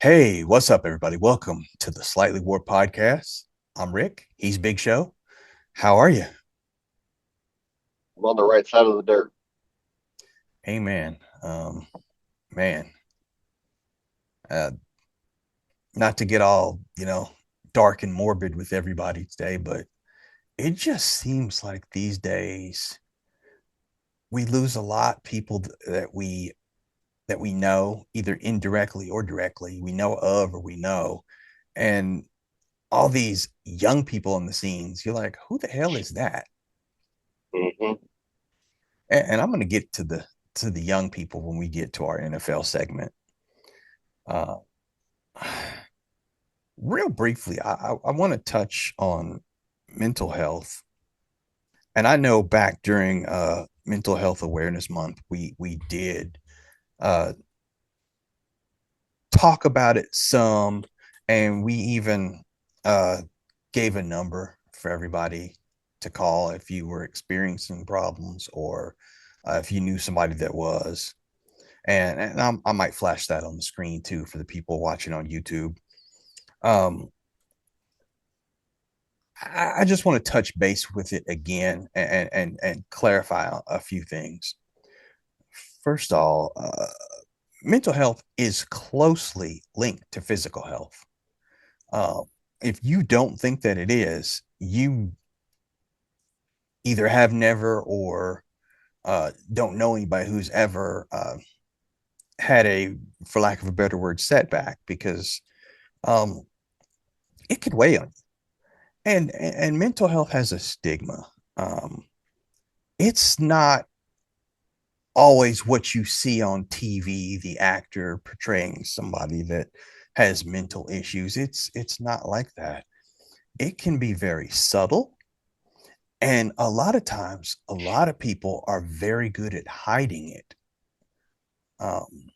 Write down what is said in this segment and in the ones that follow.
Hey, what's up, everybody? Welcome to the Slightly Warped Podcast. I'm Rick. He's Big Show. How are you? I'm on the right side of the dirt. Hey, man. Man, uh, not to get all, dark and morbid with everybody today, but it just seems like these days we lose a lot people that we know either indirectly or directly, we know of or we know. And all these young people in the scenes, you're like, who the hell is that? Hmm. And I'm going to get to the young people when we get to our NFL segment. Uh, Real briefly, I want to touch on mental health. And I know back during Mental Health Awareness Month, we did uh, talk about it some, and we even uh, gave a number for everybody to call if you were experiencing problems or if you knew somebody that was. And I might flash that on the screen too for the people watching on YouTube. Um, I just want to touch base with it again and clarify a few things. First of all, mental health is closely linked to physical health. Uh, if you don't think that it is, you either have never or don't know anybody who's ever had a, for lack of a better word, setback because um, it could weigh on you. And mental health has a stigma. Um, it's not always what you see on TV, the actor portraying somebody that has mental issues. It's not like that. It can be very subtle. And a lot of times, a lot of people are very good at hiding it. Um,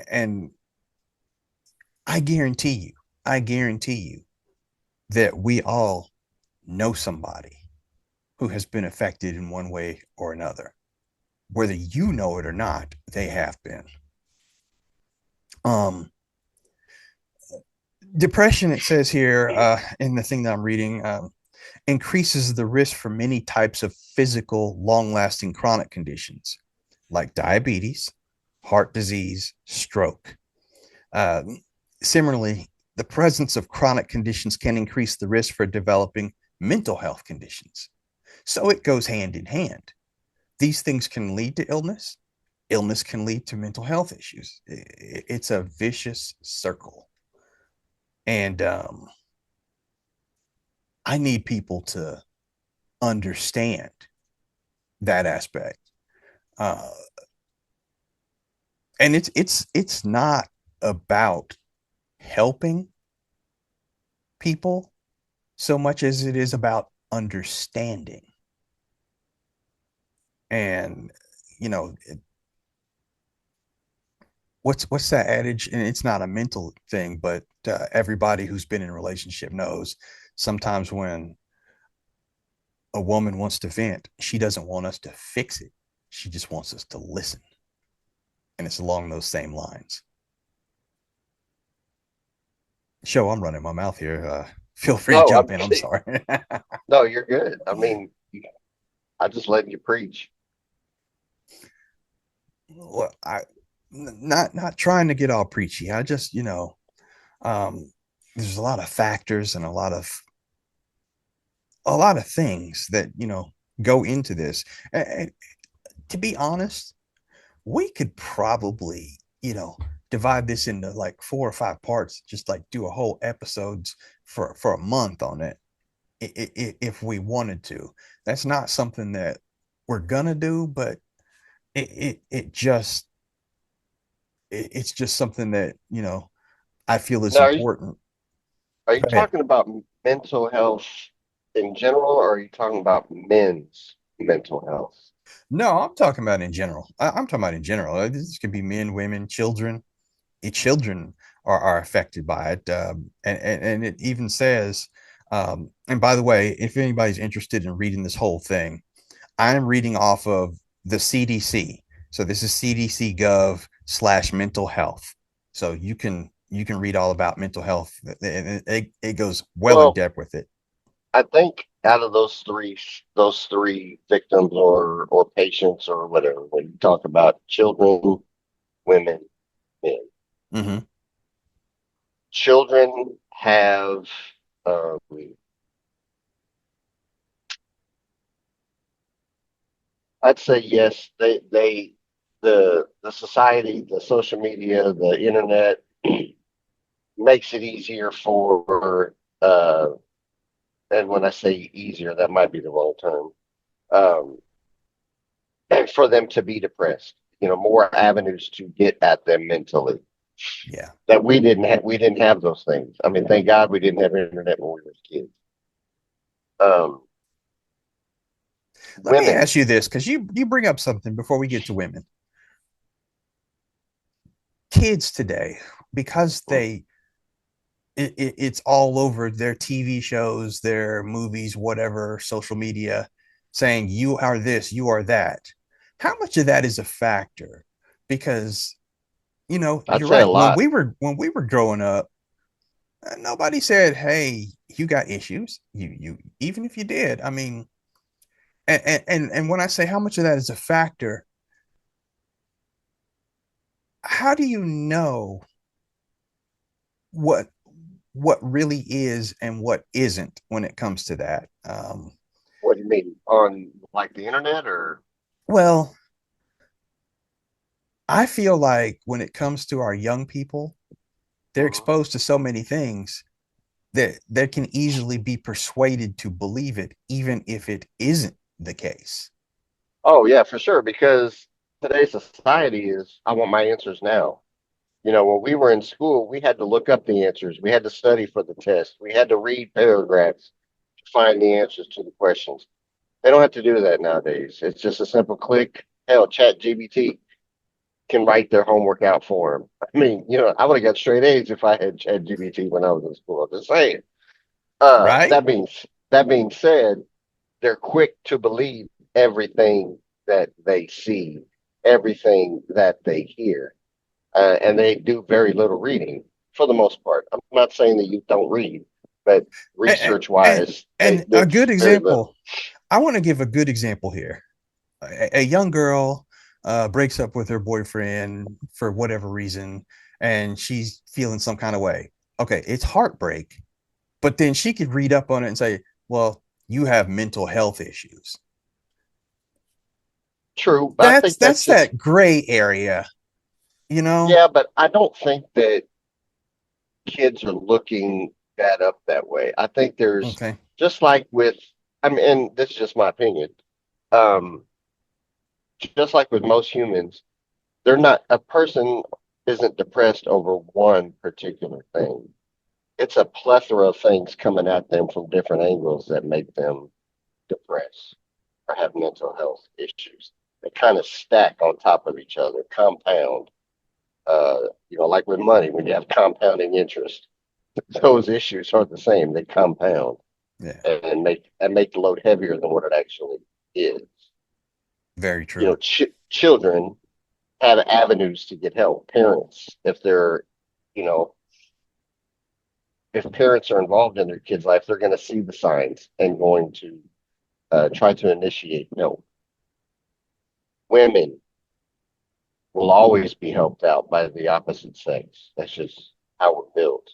and I guarantee you, I guarantee you that we all know somebody who has been affected in one way or another. Whether you know it or not, they have been. Um, Depression, it says here in the thing that I'm reading, increases the risk for many types of physical, long lasting chronic conditions like diabetes, heart disease, stroke. Uh, Similarly, the presence of chronic conditions can increase the risk for developing mental health conditions. So it goes hand in hand. These things can lead to illness. Illness can lead to mental health issues. It's a vicious circle. And I need people to understand that aspect. Uh, and it's not about helping people so much as it is about understanding. And you know, what's that adage? And it's not a mental thing, but everybody who's been in a relationship knows sometimes when a woman wants to vent, she doesn't want us to fix it. She just wants us to listen. And it's along those same lines. Show, I'm running my mouth here. Feel free to No, jump in. I'm sorry. no, you're good. I mean, I just letting you preach. Well, not trying to get all preachy. I just, um, there's a lot of factors and a lot of things that go into this. And to be honest, we could probably divide this into like 4 or 5 parts, just like do a whole episodes for a month on it if we wanted to. That's not something that we're gonna do, but it's just something that I feel is Now, important. are you Go ahead. talking about mental health in general, or are you talking about men's mental health? No, I'm talking about in general. I'm talking about in general. This could be men, women, children. Children are affected by it, and it even says. And by the way, if anybody's interested in reading this whole thing, I'm reading off of the CDC. So this is CDC Gov. slash mental health. So you can read all about mental health. It goes well in Well, depth with it. I think out of those three victims or patients or whatever, when you talk about children, women, men, Hmm. children have, um, I'd say yes, the society, the social media, the internet makes it easier for, and when I say easier, that might be the wrong term, um, for them to be depressed. More avenues to get at them mentally Yeah. that we didn't have those things. I mean, thank God we didn't have internet when we were kids. Um, Let me women, ask you this, because you bring up something before we get to women. Kids today, because it's all over their TV shows, their movies, whatever, social media, saying you are this, you are that. How much of that is a factor? Because I'd you're say a right. When lot. we were growing up, nobody said, "Hey, you got issues." You even if you did, I mean, and when I say how much of that is a factor, how do you know what what really is and what isn't when it comes to that? What do you mean on like the internet or? Well, I feel like when it comes to our young people, they're Mhm. exposed to so many things that they can easily be persuaded to believe it, even if it isn't the case. Oh yeah, for sure. Because today's society is, I want my answers now. When we were in school, we had to look up the answers. We had to study for the test. We had to read paragraphs to find the answers to the questions. They don't have to do that nowadays. It's just a simple click. Hell, Chat GBT can write their homework out for them. I mean, I would have got straight A's if I had Chat GBT when I was in school. I'm just saying. Uh, Right? that being that being said, they're quick to believe everything that they see, everything that they hear, and they do very little reading for the most part. I'm not saying that you don't read, but And research and, wise, and a it's good very little. example. I want to give a good example here. A young girl breaks up with her boyfriend for whatever reason, and she's feeling some kind of way. Okay, it's heartbreak, but then she could read up on it and say, "Well, you have mental health issues." True, but I That's think that's that's just that gray area, you know? yeah, but I don't think that kids are looking that up that way. I think there's Okay. just like with, I mean, and this is just my opinion. Um, just like with most humans, they're not, a person isn't depressed over one particular thing. It's a plethora of things coming at them from different angles that make them depressed or have mental health issues. They kind of stack on top of each other, compound. Like with money, when you have compounding interest, those issues aren't the same. They compound Yeah, and make the load heavier than what it actually is. very true. Children have avenues to get help. Parents, you know, if parents are involved in their kids' life, they're going to see the signs and going to try to initiate help. Women will always be helped out by the opposite sex. That's just how we're built.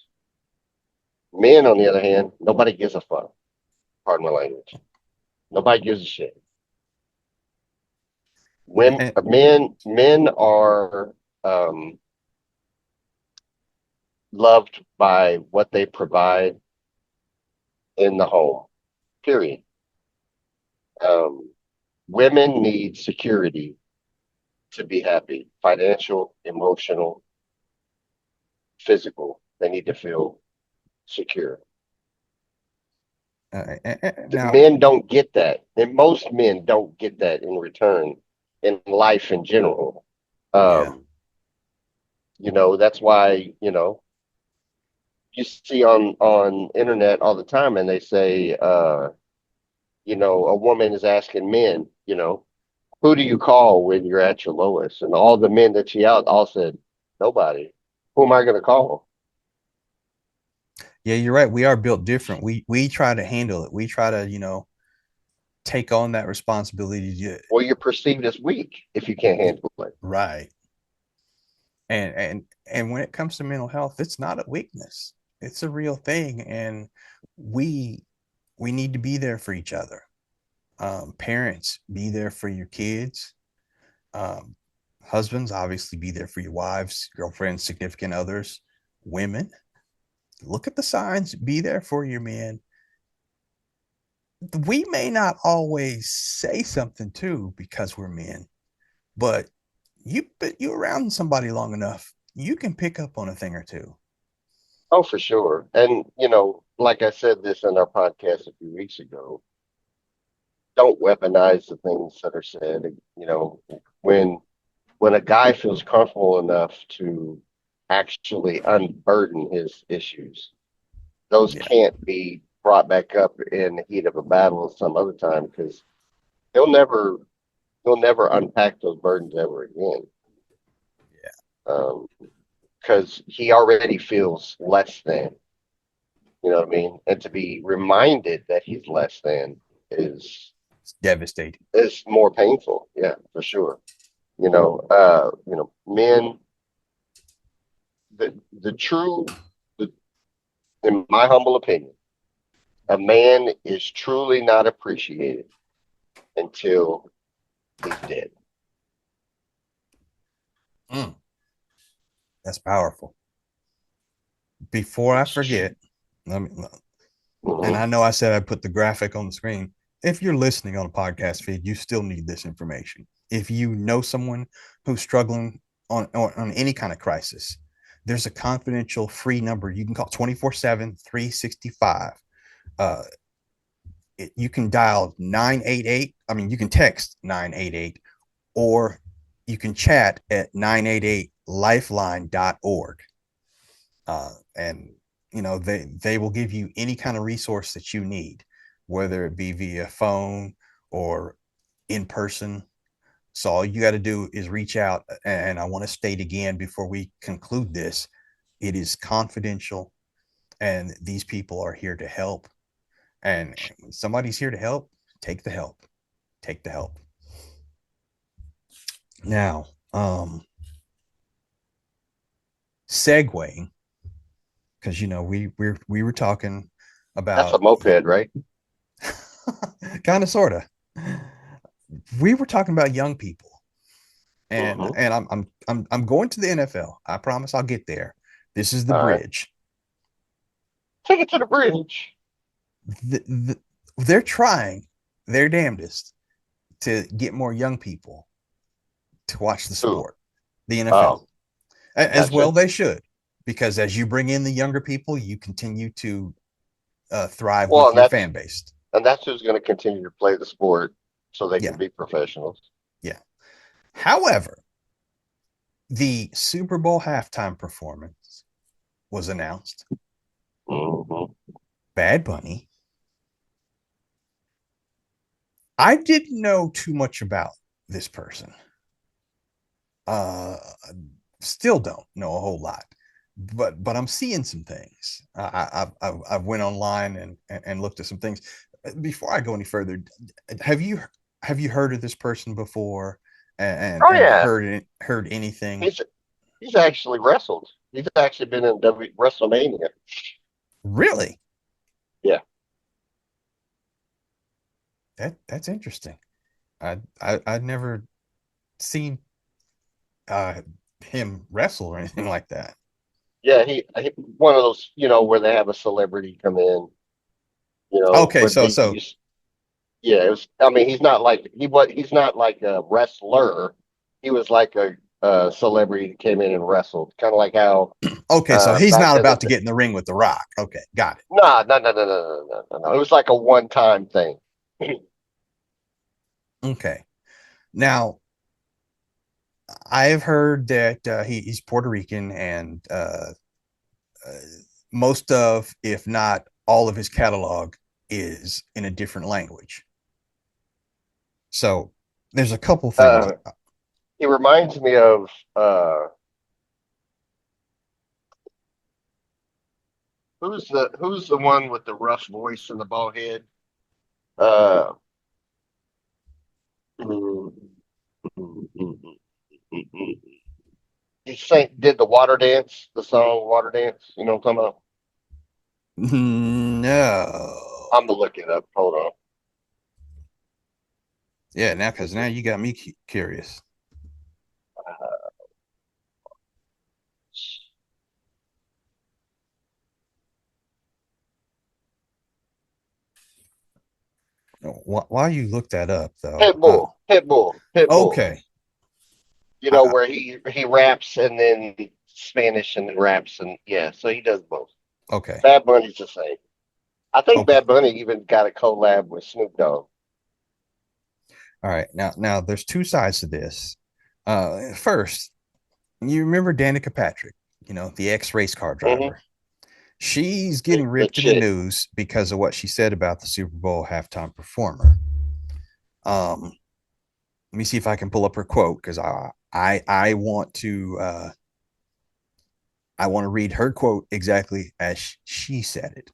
Men, on the other hand, nobody gives a fuck. Pardon my language. Nobody gives a shit. When And, men are um, loved by what they provide in the home. Period. Um, Women need security to be happy, financial, emotional, physical. They need to feel secure. now, Men don't get that, and most men don't get that in return in life in general. yeah. Um, that's why you see on internet all the time, and they say, a woman is asking men, who do you call when you're at your lowest? And all the men that she out all said, nobody. Who am I going to call? Yeah, you're right. We are built different. We try to handle it. We try to, take on that responsibility. Well, you're perceived as weak if you can't handle it. Right. And when it comes to mental health, it's not a weakness. It's a real thing. And we we need to be there for each other. Parents, be there for your kids. Um, Husbands, obviously, be there for your wives, girlfriends, significant others. Women, look at the signs, be there for your men. We may not always say something too because we're men, but you around somebody long enough, you can pick up on a thing or two. Oh, for sure. And, like I said this in our podcast a few weeks ago, don't weaponize the things that are said. When when a guy feels comfortable enough to actually unburden his issues, those Yeah, can't be brought back up in the heat of a battle some other time because he'll never he'll never unpack those burdens ever again. Um, because he already feels less than, you know what I mean? And to be reminded that he's less than is it's devastating. is more painful. Yeah, for sure. Men, the true, the, in my humble opinion, a man is truly not appreciated until he's dead. Mm, that's powerful. Before I forget, let me, and Mhm. I know I said I put the graphic on the screen. If you're listening on a podcast feed, you still need this information. If you know someone who's struggling on any kind of crisis, there's a confidential free number you can call 24/7, 365. Uh, you can dial 988. I mean, you can text 988 or you can chat at 988lifeline.org. And they will give you any kind of resource that you need, whether it be via phone or in person. So all you got to do is reach out. And I want to state again before we conclude this, it is confidential, and these people are here to help. And when somebody's here to help, take the help. Take the help. Now, segueing, because we were talking That's a about moped, right? kind of sorta. We were talking about young people, and Hmm. I'm going to the NFL. I promise I'll get there. This is the All right. bridge. Take it to the bridge. They're trying their damnedest to get more young people to watch the Ooh. sport, the NFL, Oh, as well gotcha. they should, because as you bring in the younger people, you continue to thrive Well, with and your that's fan base. and that's who's going to continue to play the sport so they can Yeah, be professionals. yeah. However, the Super Bowl halftime performance was announced. Hmm. Bad Bunny. I didn't know too much about this person. Uh, Still don't know a whole lot, but I'm seeing some things. I've went online and looked at some things. Before I go any further, have you have you heard of this person before Oh and yeah, heard anything? he's he's actually wrestled. He's actually been in WrestleMania. Really? Yeah, That's interesting. I'd never seen uh him wrestle or anything like that. yeah. He one of those, where they have a celebrity come in, Okay, but so they so use. Yeah, it was. I mean, he's not like a wrestler. He was like a celebrity that came in and wrestled, kind of like how okay, so he's back not in the about to day. get in the ring with The Rock. Okay, got No, no, no, no, no, no, no, no, no. It was like a one-time thing. it. Okay. Now, I have heard that he's Puerto Rican, and uh, most of, if not all of his catalog is in a different language. So there's a couple things. Uh, he reminds me of who's the one with the rough voice and the bald head? Uh, mm, mm, mm, mm, mm. He did the water dance, the song "Water Dance." You know what I'm talking about? No. I'm gonna look it up. Hold on. Yeah, now because now you got me curious. While you look that up, though, Pitbull, Pitbull, Pitbull. okay, You know I, where he raps and then Spanish and then raps and yeah, so he does both. okay, Bad Bunny's the same. I think okay. Bad Bunny even got a collab with Snoop Dogg. All right, now there's two sides to this. First, you remember Danica Patrick, the ex race car Hmm. driver. She's getting The ripped in the chick. news because of what she said about the Super Bowl halftime performer. Um, let me see if I can pull up her quote because I want to read her quote exactly as she said it.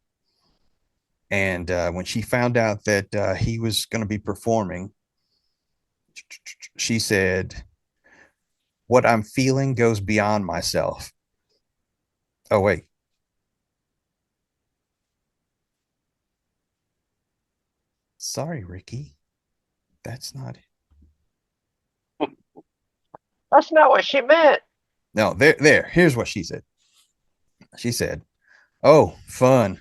And when she found out that he was going to be performing, she said, "What I'm feeling goes beyond myself." Oh wait, sorry, Ricky, that's not it. That's not what she meant. No, there. Here's what she said. She said, "Oh, fun.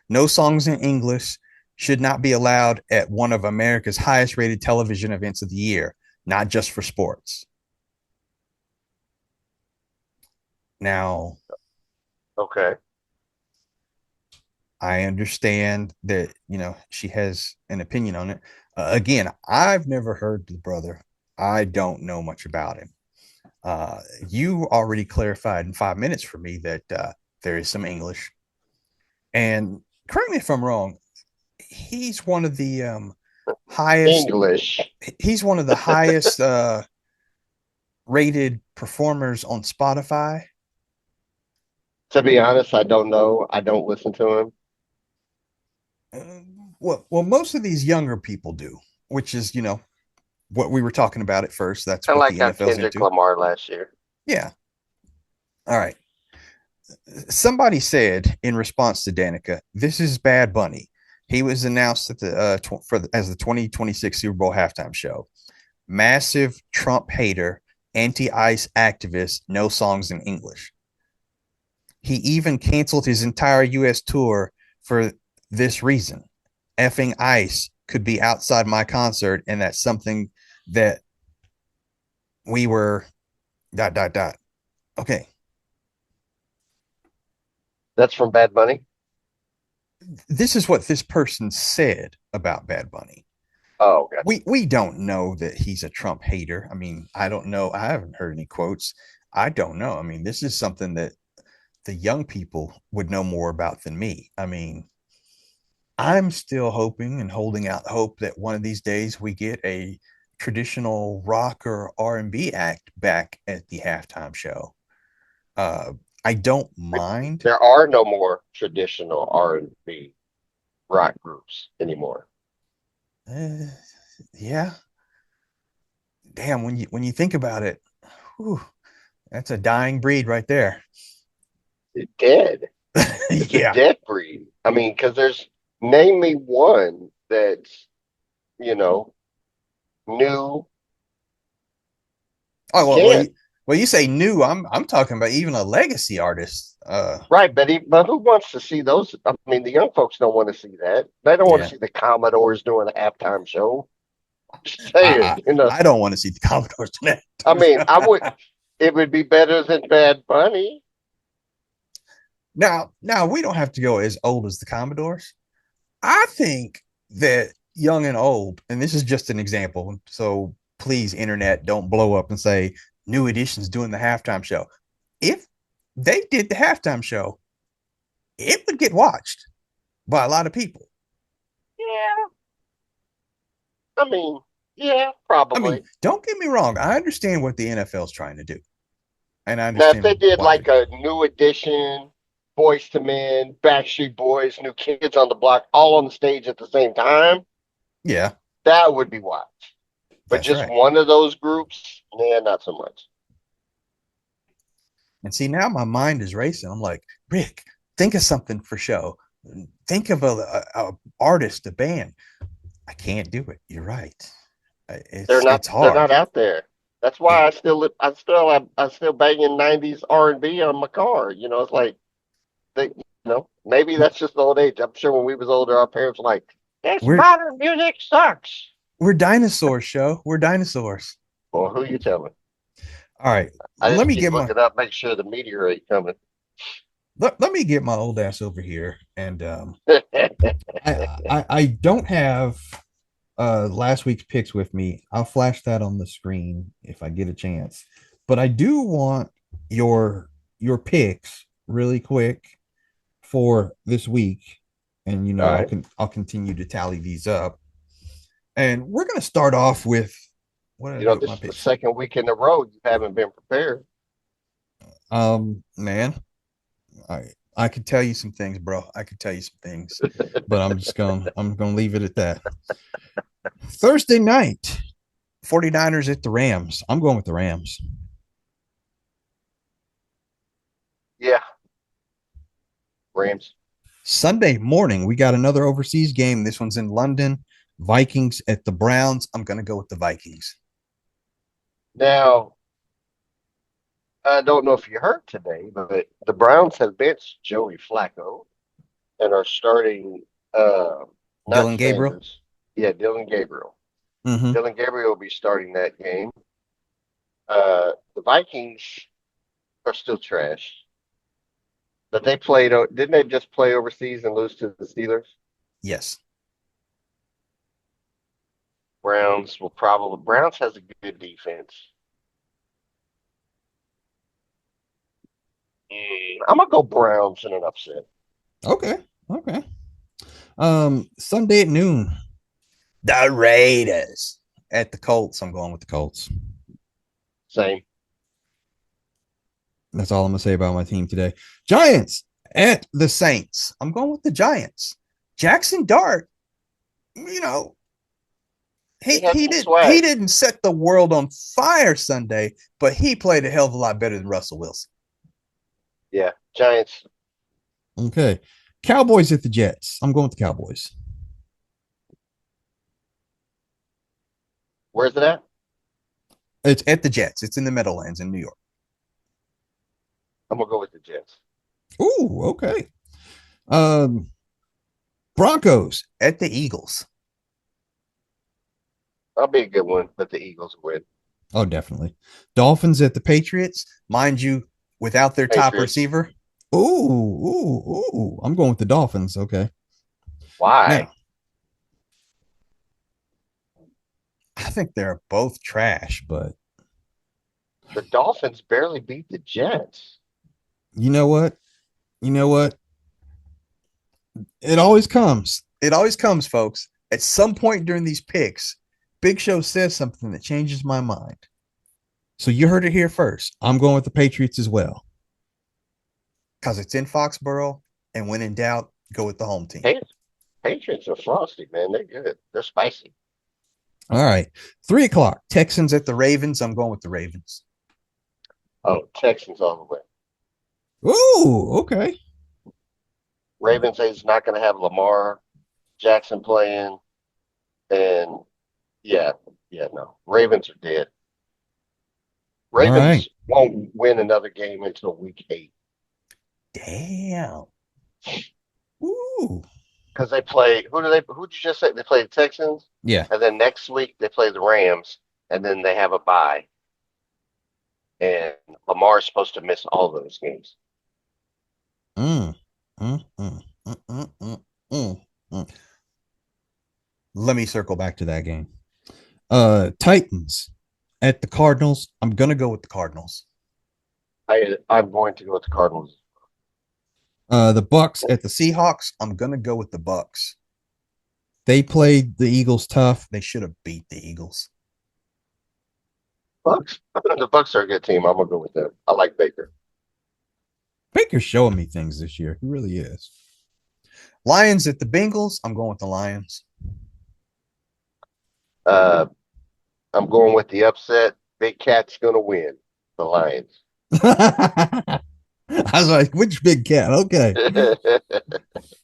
No songs in English should not be allowed at one of America's highest rated television events of the year, not just for sports." Now, Okay. I understand that, she has an opinion on it. Again, I've never heard the brother. I don't know much about him. You already clarified in 5 minutes for me that there is some English. And correct me if I'm wrong, he's one of the highest English. he's one of the highest rated performers on Spotify. To be honest, I don't know. I don't listen to him. uh, well, most of these younger people do, which is what we were talking about at first. That's Kind of what like the how NFL's Kendrick into. Lamar last year. Yeah. All right. Somebody said in response to Danica, "This is Bad Bunny. He was announced at the as the 2026 Super Bowl halftime show. Massive Trump hater, anti-ICE activist, no songs in English. He even canceled his entire U.S. tour for this reason. Effing ICE could be outside my concert, and that's something that we were dot dot dot." Okay, That's from Bad Bunny. this is what this person said about Bad Bunny. Oh, gotcha. We don't know that he's a Trump hater. I mean, I don't know. I haven't heard any quotes. I don't know. I mean, this is something that the young people would know more about than me. I mean, I'm still hoping and holding out hope that one of these days we get a traditional rock or R&B act back at the halftime show. Uh, I don't mind. There are no more traditional R&B rock groups anymore. Uh, yeah, damn. When you think about it, whew, that's a dying breed right there. It's dead. It's a Yeah. dead breed. I mean, because there's name me one that's, you know, new. Oh You well, well, can't. you say new. I'm talking about even a legacy artist. Right, but who wants to see those? I mean, the young folks don't want to see that. They don't want to Yeah. see the Commodores doing a halftime show. Just I saying, you know. I don't want to see the Commodores tonight. I mean, it would be better than Bad Bunny. Now we don't have to go as old as the Commodores. I think that young and old, and this is just an example. So please, internet, don't blow up and say New Edition's doing the halftime show. If they did the halftime show, it would get watched by a lot of people. Yeah, I mean, Yeah, I mean, probably. don't get me wrong. I understand what the NFL is trying to do, and I Now, if they understand did why they're like doing a new edition, Boys to Men, Backstreet Boys, New Kids on the Block, all on the stage at the same time, it. Yeah, that would be wild. But that's just right. one of those groups, yeah, not so much. And see, now my mind is racing. I'm like, Rick, think of something for show. Think of a artist, a band. I can't do it. You're right. It's They're hard. not out there. That's why It, I still banging '90s R&B on my car. You know, it's like maybe that's just old age. I'm sure when we was older, our parents were like, "This we're modern music sucks." we're dinosaurs, show. We're dinosaurs. Well, who you telling? All right. I Let just me keep get my looking up, make sure the meteorite coming. let me get my old ass over here. And I don't have last week's picks with me. I'll flash that on the screen if I get a chance. But I do want your picks really quick for this week. And All right. I'll continue to tally these up. And we're gonna start off with what did I do with This my is the picks? second week in a row you haven't been prepared. Man, I I could tell you some things, bro. I could tell you some things, but I'm gonna leave it at that. Thursday night, 49ers at the Rams. I'm going with the Rams. Yeah, Rams. Sunday morning, we got another overseas game. This one's in London. Vikings at the Browns. I'm going to go with the Vikings. Now, I don't know if you heard today, but the Browns have benched Joey Flacco and are starting not Dylan Gabriel. Sanders. Yeah, Dylan Gabriel. Mm-hmm. Dylan Gabriel will be starting that game. The Vikings are still trash. But they played, didn't they just play overseas and lose to the Steelers? Yes. Browns has a good defense. I'm gonna go Browns in an upset. Okay. Okay. Sunday at noon. The Raiders at the Colts. I'm going with the Colts. Same. That's all I'm gonna say about my team today. Giants at the Saints. I'm going with the Giants. Jackson Dart, you know, He had some he swag. didn't set the world on fire Sunday, but he played a hell of a lot better than Russell Wilson. Yeah, Giants. Okay. Cowboys at the Jets. I'm going with the Cowboys. Where's it at? It's at the Jets. It's in the Meadowlands in New York. I'm gonna go with the Jets. Ooh, okay. Um, Broncos at the Eagles. That'll be a good one, but the Eagles win. Oh, definitely. Dolphins at the Patriots. Mind you, without their top Patriots. receiver. Ooh. I'm going with the Dolphins. Okay. Now, Why? I think they're both trash, but The Dolphins barely beat the Jets. you know what? You know what? It always comes. It always comes, folks. At some point during these picks, Big Show says something that changes my mind. So you heard it here first. I'm going with the Patriots as well. Because it's in Foxborough. And when in doubt, go with the home team. Hey, Patriots are frosty, man. They're good. They're spicy. All right. 3 o'clock. Texans at the Ravens. I'm going with the Ravens. Oh, Texans all the way. Ooh, okay. Ravens is not going to have Lamar Jackson playing, and yeah, no. Ravens are dead. All right. Ravens won't win another game until week 8 Damn. Ooh. because they play. Who did you just say they play the Texans, Yeah. and then next week they play the Rams, and then they have a bye. And Lamar is supposed to miss all those games. Mm, mm, mm, mm, mm, mm, mm, mm. Let me circle back to that game. Titans at the Cardinals. I'm gonna go with the Cardinals. I'm going to go with the Cardinals. The Bucks at the Seahawks. I'm gonna go with the Bucks. They played the Eagles tough. They should have beat the Eagles. Bucks. The Bucks are a good team. I'm gonna go with them. I like Baker. Baker's showing me things this year. He really is. Lions at the Bengals. I'm going with the Lions. Uh, I'm going with the upset. Big Cat's gonna win. The Lions. I was like, which big cat? Okay.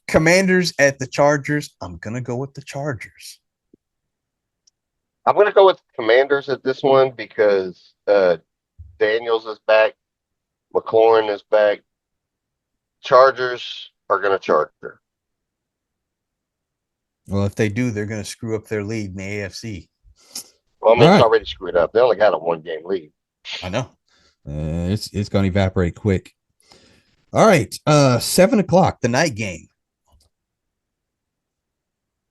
Commanders at the Chargers. I'm gonna go with the Chargers. I'm gonna go with Commanders at this one because Daniels is back, McLaurin is back. Chargers are gonna charger. Well, if they do, they're gonna screw up their lead in the AFC. Well, I mean, All it's right. already screwed up. They only got a 1 game lead. I know. It's gonna evaporate quick. All right. 7 o'clock, the night game.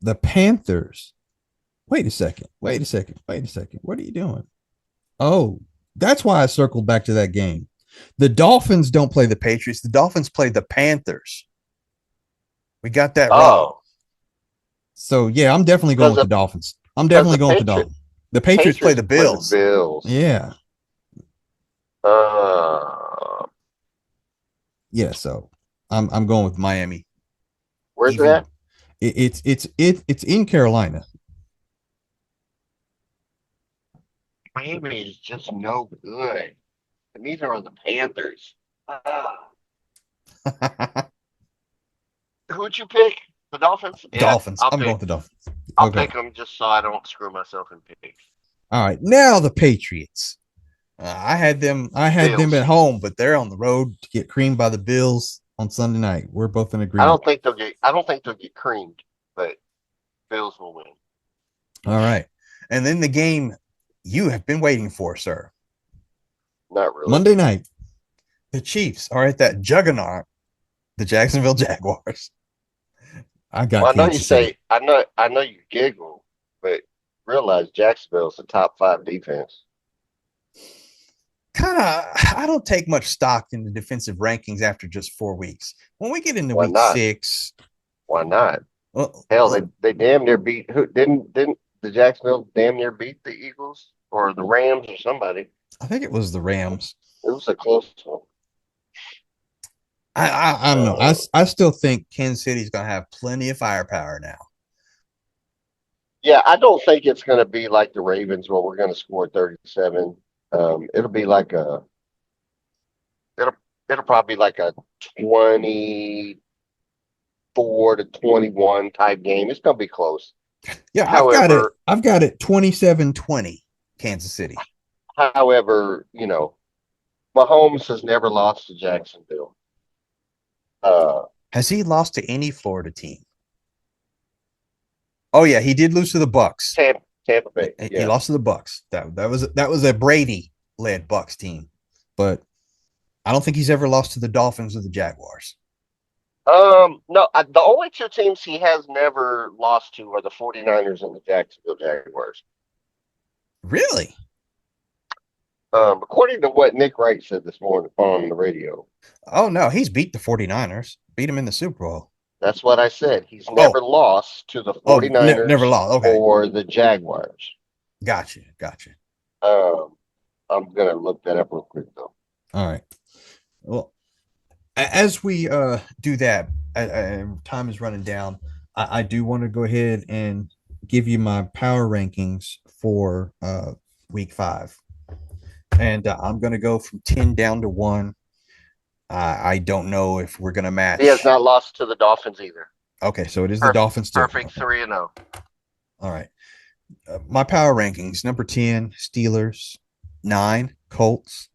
The Panthers. Wait a second. Wait a second. Wait a second. What are you doing? Oh, that's why I circled back to that game. The Dolphins don't play the Patriots. The Dolphins play the Panthers. We got that wrong. Oh, So yeah, I'm definitely going with the Dolphins. I'm because definitely going with the Dolphins. The Patriots play the Bills. Yeah. Uh, Yeah. So I'm going with Miami. where's Even that? it's in Carolina. Miami is just no good. And neither are the Panthers. Who'd you pick? The Dolphins? Yeah, Dolphins. I'm going with the Dolphins. I'll Okay. pick them just so I don't screw myself in picks. All right. Now the Patriots. I had them Bills. at home, but they're on the road to get creamed by the Bills on Sunday night. We're both in I agreement. don't think they'll get creamed, but Bills will win. All right. And then the game you have been waiting for, sir. Not really. Monday night. The Chiefs are at that juggernaut, the Jacksonville Jaguars. I got Well, I know you Kansas City. say I know you giggle, but realize Jacksonville's the top 5 defense. Kind of, I don't take much stock in the defensive rankings after just 4 weeks. When we get into Why week not? 6, Why not? well, Hell, they damn near beat who didn't the Jacksonville damn near beat the Eagles or the Rams or somebody. I think it was the Rams. It was a close one. I don't know. I still think Kansas City's going to have plenty of firepower now. Yeah, I don't think it's going to be like the Ravens where we're going to score 37. It'll be like it'll it'll probably be like a 24-21 type game. It's going to be close. Yeah, However, I've got it 27-20 Kansas City. however, Mahomes has never lost to Jacksonville. Has he lost to any Florida team? Oh yeah, he did lose to the Bucks. Tampa Bay. He lost to the Bucks. That was a Brady led Bucks team, but I don't think he's ever lost to the Dolphins or the Jaguars. No, the only 2 teams he has never lost to are the 49ers and the Jacksonville Jaguars. Really? According to what Nick Wright said this morning on the radio. Oh no, he's beat the 49ers. Beat him in the Super Bowl. That's what I said. He's never lost to the 49ers never lost. Okay. or the Jaguars. Gotcha. I'm gonna look that up real quick though. All right. Well, as we do that, time is running down. I do want to go ahead and give you my power rankings for week 5. And I'm going to go from 10 down to 1. I don't know if we're going to match. He has not lost to the Dolphins either. Okay, so it is the Dolphins too. Perfect 3-0. All right. My power rankings: number 10, Steelers; 9, Colts;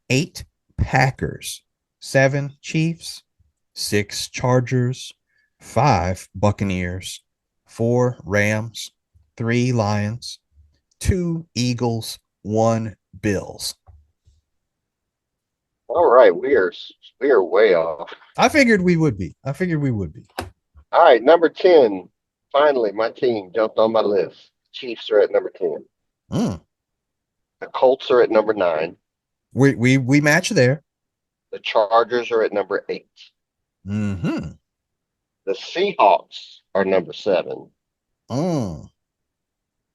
8, Packers; 7, Chiefs; 6, Chargers; 5, Buccaneers; 4, Rams; 3, Lions; 2, Eagles; 1, Bills. All right, we are way off. I figured we would be. All right, number 10. Finally, my team jumped on my list. Chiefs are at number 10. The Colts are at number 9. We match there. The Chargers are at number 8. Mm-hmm. The Seahawks are number 7. Mm,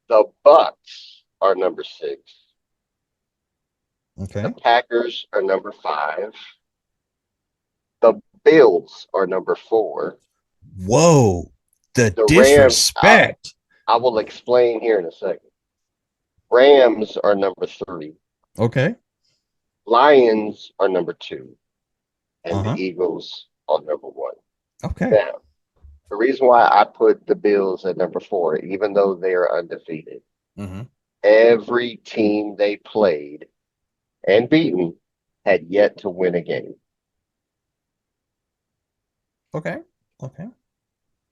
The Bucks are number 6. The okay. Packers are number 5. The Bills are number 4. Whoa. The The Rams, disrespect. I will explain here in a second. Rams are number 3. Okay. Lions are number 2. And the Uh-huh. Eagles are number 1. Okay. Now, the reason why I put the Bills at number 4, even though they are undefeated, Mm-hmm. every team they played and beaten had yet to win a game. Okay. Okay.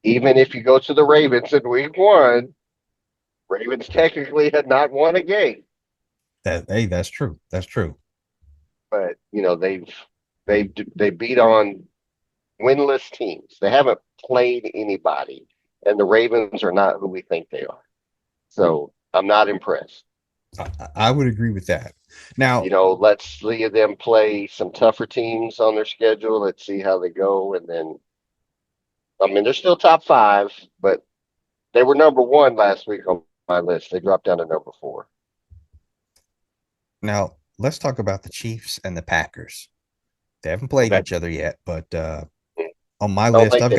Even if you go to the Ravens in week 1, Ravens technically had not won a game, That's true. That's true. but they beat on winless teams. They haven't played anybody, and the Ravens are not who we think they are. So I'm not impressed. I would agree with that. Now, Let's see them play some tougher teams on their schedule. Let's see how they go, and then I mean they're still top 5, but they were number 1 last week on my list. They dropped down to number 4. now let's talk about the Chiefs and the Packers. They haven't played Okay, each other yet, but I on my don't list, think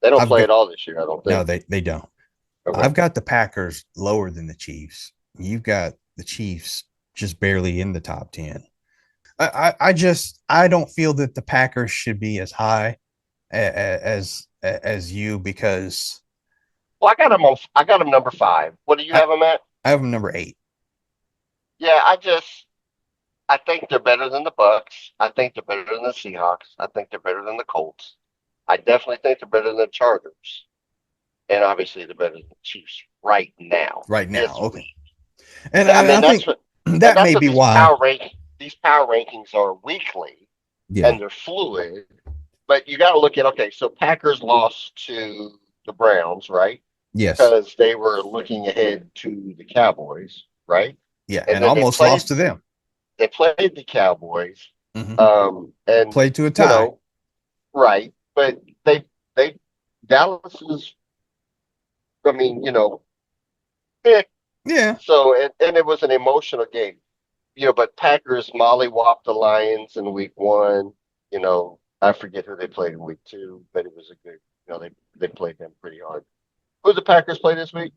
they don't I've play got at all this year. I don't no, think. they don't. Okay. I've got the Packers lower than the Chiefs. You've got the Chiefs just barely in the top 10. I don't feel that the Packers should be as high as you because Well, I got them number 5. What do you I, have them at? I have them number 8. Yeah, I think they're better than the Bucks. I think they're better than the Seahawks. I think they're better than the Colts. I definitely think they're better than the Chargers, and obviously they're better than the Chiefs right now. Right now. This Okay. week. And I mean, I think and that that's may what be why. these power rankings are weekly, Yeah. and they're fluid. But you got to look at, okay, so Packers lost to the Browns, right? Yes. Because they were looking ahead to the Cowboys, right? Yeah. And And then almost lost to them. they played the Cowboys, Mm-hmm. and Played to a you tie. know, right? But they Dallas is, I mean, eh, Yeah. so and it was an emotional game, But Packers mollywopped the Lions in week 1. I forget who they played in week 2, but it was a good. They played them pretty hard. Who the Packers play this week,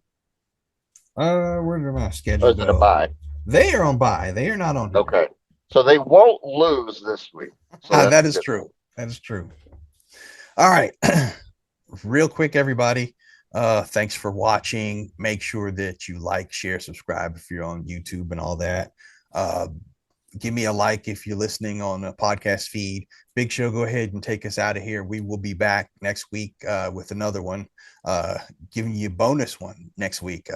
Where did my or schedule is it a go? bye? They are on bye. They are not on here. Okay, so they won't lose this week. So that's That a is good thing. true. That is true. All right. Real quick, everybody. Thanks for watching. Make sure that you like, share, subscribe if you're on YouTube and all that. Uh, give me a like if you're listening on a podcast feed. Big Show, go ahead and take us out of here. We will be back next week with another one, giving you a bonus one next week.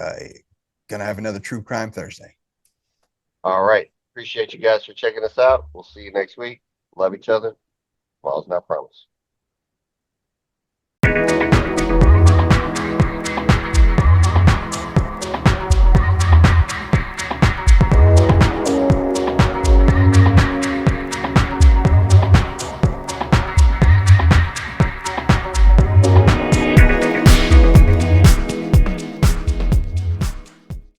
Gonna have another True Crime Thursday. All right, appreciate you guys for checking us out. We'll see you next week. Love each other. Tomorrow's not promised.